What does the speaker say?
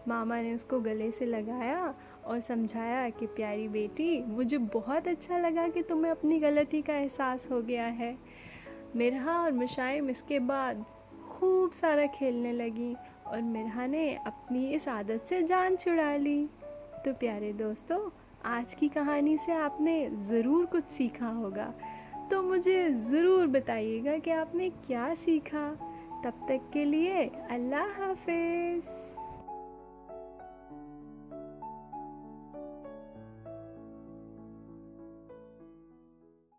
मामा ने उसको गले से लगाया और समझाया कि प्यारी बेटी, मुझे बहुत अच्छा लगा कि तुम्हें अपनी गलती का एहसास हो गया है। मिरहा और मुशाइम इसके बाद खूब सारा खेलने लगी और मिरहा ने अपनी इस आदत से जान छुड़ा ली। तो प्यारे दोस्तों, आज की कहानी से आपने ज़रूर कुछ सीखा होगा, तो मुझे ज़रूर बताइएगा कि आपने क्या सीखा। तब तक के लिए अल्लाह हाफिज़।